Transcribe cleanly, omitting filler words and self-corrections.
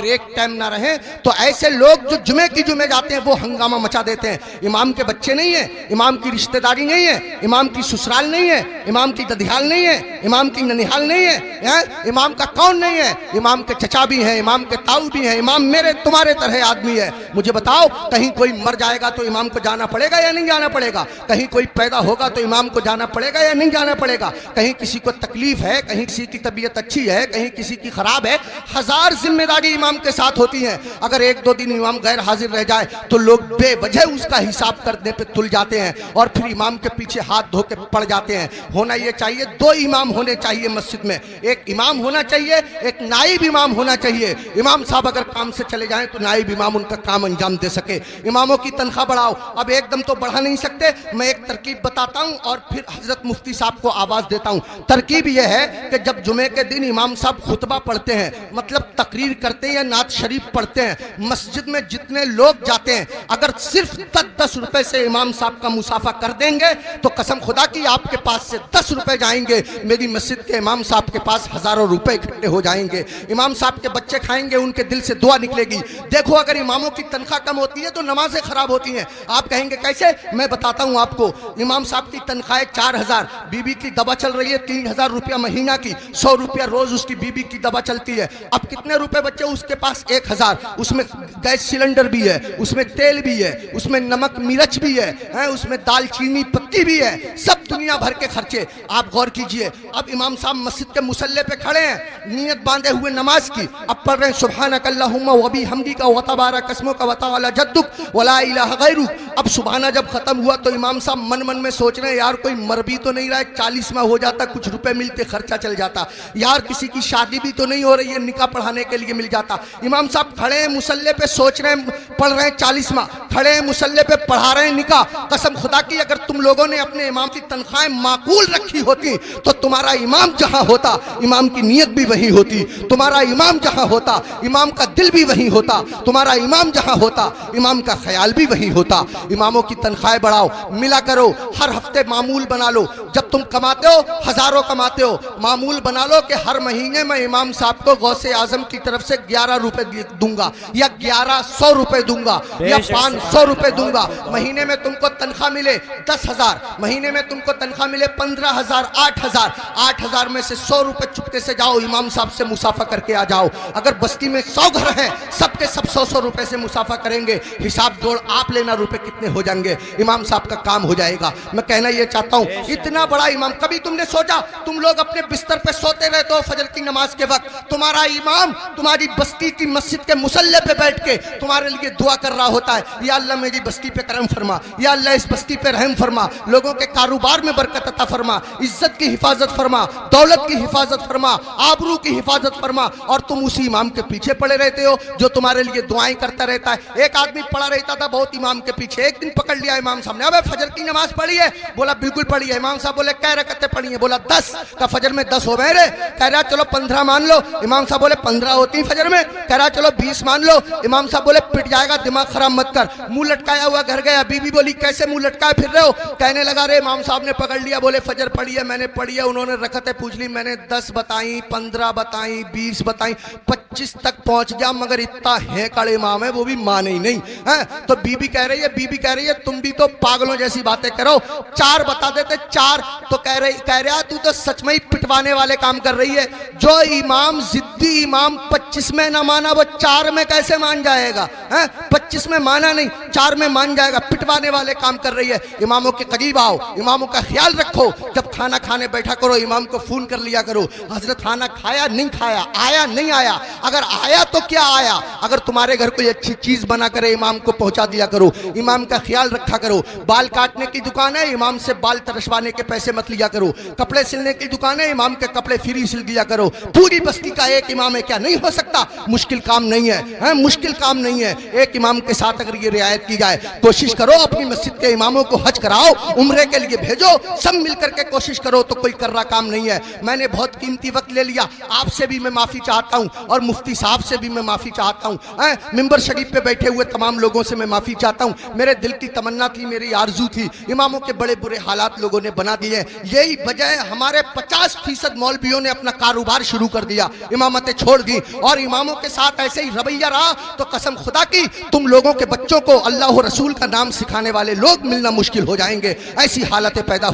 एक टाइम ना रहे तो ऐसे लोग जो जुमे की जुमे जाते हैं वो हंगामा मचा देते हैं। इमाम के बच्चे नहीं है, इमाम की रिश्तेदारी नहीं है, इमाम की ससुराल नहीं है, इमाम की ददियाल नहीं है, इमाम की ननिहाल नहीं है, इमाम का कौन नहीं है, इमाम के चचा भी हैं, इमाम के ताऊ भी हैं, इमाम मेरे तुम्हारे तरह आदमी है। मुझे बताओ, कहीं कोई मर जाएगा तो इमाम को जाना पड़ेगा या नहीं जाना पड़ेगा? कहीं कोई पैदा होगा तो इमाम को जाना पड़ेगा या नहीं जाना पड़ेगा? कहीं किसी को तकलीफ है, कहीं किसी की तबीयत अच्छी है, कहीं किसी की खराब है, हजार जिम्मेदारी इमाम के साथ होती हैं। अगर एक दो दिन इमाम गैर हाजिर रह जाए तो लोग बेवजह उसका हिसाब करने पे तुल जाते हैं और फिर इमाम के पीछे हाथ धो के पड़ जाते हैं। होना ये चाहिए, दो इमाम होने चाहिए मस्जिद में, एक इमाम होना चाहिए, एक नाइब इमाम होना चाहिए। इमाम साहब अगर काम से चले जाएं तो नाइब इमाम उनका काम अंजाम दे सके। इमामों की तनख्वाह बढ़ाओ। अब एकदम तो बढ़ा नहीं सकते, मैं एक तरकीब बताता हूं और फिर हजरत मुफ्ती साहब को आवाज देता हूं। तरकीब यह है कि जब जुमे के दिन इमाम साहब खुतबा पढ़ते हैं, मतलब तकरीर करते हैं या नात शरीफ पढ़ते हैं, मस्जिद में जितने लोग जाते हैं अगर सिर्फ 10 रुपए से इमाम साहब का मुसाफा कर देंगे तो कसम खुदा की आपके पास से 10 रुपए जाएंगे, मेरी मस्जिद के इमाम साहब के पास हजारों रुपए इकट्ठे हो जाएंगे। इमाम साहब के बच्चे खाएंगे, उनके दिल से दुआ निकलेगी। देखो, अगर इमामों की तनख्वाह कम होती है तो नमाजें खराब होती हैं। आप कहेंगे कैसे? मैं बताता हूं आपको। इमाम साहब की तनख्वाह 4000, बीबी की दवा चल रही है 3000 रुपया महीना की, 100 रुपया रोज उसकी बीबी की दवा चलती है। अब कितने रुपए बच्चे उसके पास? 1000। उसमें गैस सिलेंडर भी है, उसमें तेल भी है, उसमें नमक मिर्च भी है, उसमें दालचीनी पत्ती भी है, सब दुनिया भर के खर्चे। आप गौर कीजिए, अब इमाम साहब मस्जिद के मुसल्ले पे खड़े हैं, नियत बांधे हुए नमाज की, अब पढ़ रहे हैं सुब्हानक अल्लाहुम्मा व बिहम्दिका व तबारक अस्मुका व तआला जद्दुक व ला इलाहा गैरुक। अब सुबहाना जब खत्म हुआ तो इमाम साहब मन मन में सोच रहे हैं, यार कोई मर भी तो नहीं रहा है, 40वां हो जाता, कुछ रुपए मिलते, खर्चा चल जाता, यार किसी की शादी भी तो नहीं हो रही है, निकाह पढ़ाने के लिए मिल जाता। इमाम साहब खड़े हैं मुसल्ले पे, सोच रहे हैं, पढ़ रहे हैं 40वां, खड़े हैं मुसल्ले पे, पढ़ा रहे हैं निकाह। कसम खुदा की अगर तुम लोगों ने अपने इमाम की तनख्वाहें माकूल रखी होती तो तुम्हारा इमाम जहां होता इमाम की नीयत भी वही होती, तुम्हारा इमाम जहां होता इमाम का दिल भी वही होता, तुम्हारा इमाम जहां होता इमाम का ख्याल भी वही होता। इमामों की तनख्वाहें बढ़ाओ, मिला करो, हर हफ्ते मामूल बना लो। जब तुम कमाते हो, हजारों कमाते हो, मामूल बना लो कि हर महीने में इमाम साहब को गौसे आजम की तरफ से 11 रुपए दूंगा या 1100 रुपए दूंगा या 500 रुपए दूंगा। महीने में तुमको तनख्वाह मिले 10,000, महीने में तुमको तनख्वाह मिले 15,000, 8,000, 8,000 में से 100 रुपए चुपके से जाओ इमाम साहब से मुसाफा करके आ जाओ। अगर बस्ती में 100 घर हैं, सबके सब 100-100 रुपए से मुसाफा करेंगे, हिसाब जोड़ आप लेना रुपए कितने हो जाएंगे, इमाम साहब का काम हो जाएगा। मैं कहना ये चाहता हूँ, इतना बड़ा इमाम, कभी तुमने सोचा, तुम लोग अपने बिस्तर पे सोते रहते हो फजर की नमाज के वक्त, तुम्हारा इमाम तुम्हारी बस्ती की मस्जिद के मुसल्ले पे बैठ के तुम्हारे लिए दुआ कर रहा होता है, या अल्लाह मेरी बस्ती पे करम फरमा, या अल्लाह इस बस्ती पे रहम फरमा, लोगों के कारोबार में बरकत अता फरमा, इज्जत की हिफाजत फरमा, दौलत की हिफाजत फरमा, आबरू की हिफाजत फरमा। और तुम उसी इमाम के पीछे पड़े रहते हो जो तुम्हारे लिए दुआएं करता रहता है। एक आदमी पड़ा रहता था बहुत इमाम के पीछे, एक दिन पकड़ लिया इमाम साहब ने, अबे फजर की नमाज पढ़ी है? बोला बिल्कुल पढ़ी है। इमाम साहब बोले कै रकअतें पढ़ी है? बोला 10। का फजर में 10 हो गए रे? कह रहा चलो 15 मान लो। इमाम साहब बोले 15 होती फजर में? कह रहा चलो 20 मान लो। इमाम साहब बोले पिट जाएगा, दिमाग खराब मत कर। मुंह लटकाया हुआ घर गया, बीबी बोली कैसे मुंह लटकाए फिर रहे हो? कहने लगा रे इमाम साहब ने पकड़ लिया, बोले फजर पढ़ी है? मैंने पढ़ी है। उन्होंने रकअतें पूछ ली, मैंने 10 बताई, 15 बताई, 20 बताई, 25 तक पहुंच गया, मगर इतना है कड़े इमाम है वो भी माने ही नहीं है। तो बीबी कह रही है तुम भी तो पागलों जैसी बातें करो, 4 बता देते 4। तो कह रहा तू तो सच में ही पिटवाने वाले काम कर रही है। जो इमाम जिद्दी इमाम 25 में ना माना वो 4 में कैसे मान जाएगा? 25 में माना नहीं, 4 में मान जाएगा। पिटवाने वाले काम कर रही है। इमामों के करीब आओ, इमामों का ख्याल रखो। जब खाना खाने बैठा करो इमाम को फोन कर लिया करो, हजरत खाना खाया नहीं खाया, आया नहीं आया, अगर आया तो क्या आया। अगर तुम्हारे घर कोई अच्छी चीज बना करे इमाम को पहुंचा दिया करो, इमाम का ख्याल रखा करो। बाल काटने की दुकान है, इमाम से बाल तरसवाने के पैसे मत लिया करो। कपड़े सिलने की दुकान है, इमाम के कपड़े फ्री सिल दिया करो। पूरी बस्ती का एक इमाम है, क्या नहीं हो सकता? मुश्किल काम नहीं है, मुश्किल काम नहीं है। एक इमाम के साथ अगर ये रियायत रियायत की जाए। कोशिश करो अपनी मस्जिद के इमामों को हज कराओ, उम्रे के लिए भेजो, सब मिलकर के कोशिश करो तो कोई कर्रा काम नहीं है। मैंने बहुत कीमती वक्त ले लिया, आपसे भी मैं माफ़ी चाहता हूँ और मुफ्ती साहब से भी मैं माफ़ी चाहता हूँ, मिंबर शरीफ पे बैठे हुए तमाम लोगों से मैं माफ़ी चाहता हूँ। मेरे दिल की तमन्ना थी, मेरी आरजू थी, इमामों के बड़े बुरे हालात लोगों ने बना दिए। यही वजह है हमारे 50% मौलवियों ने अपना कारोबार शुरू कर दिया, इमामतें छोड़ दी और इमामों के साथ ऐसे ही रवैया रहा तो कसम खुदा की तुम लोगों के बच्चों को अल्लाह और रसूल का नाम सिखाने वाले लोग मिलना मुश्किल हो जाएंगे। ऐसी हालतें पैदा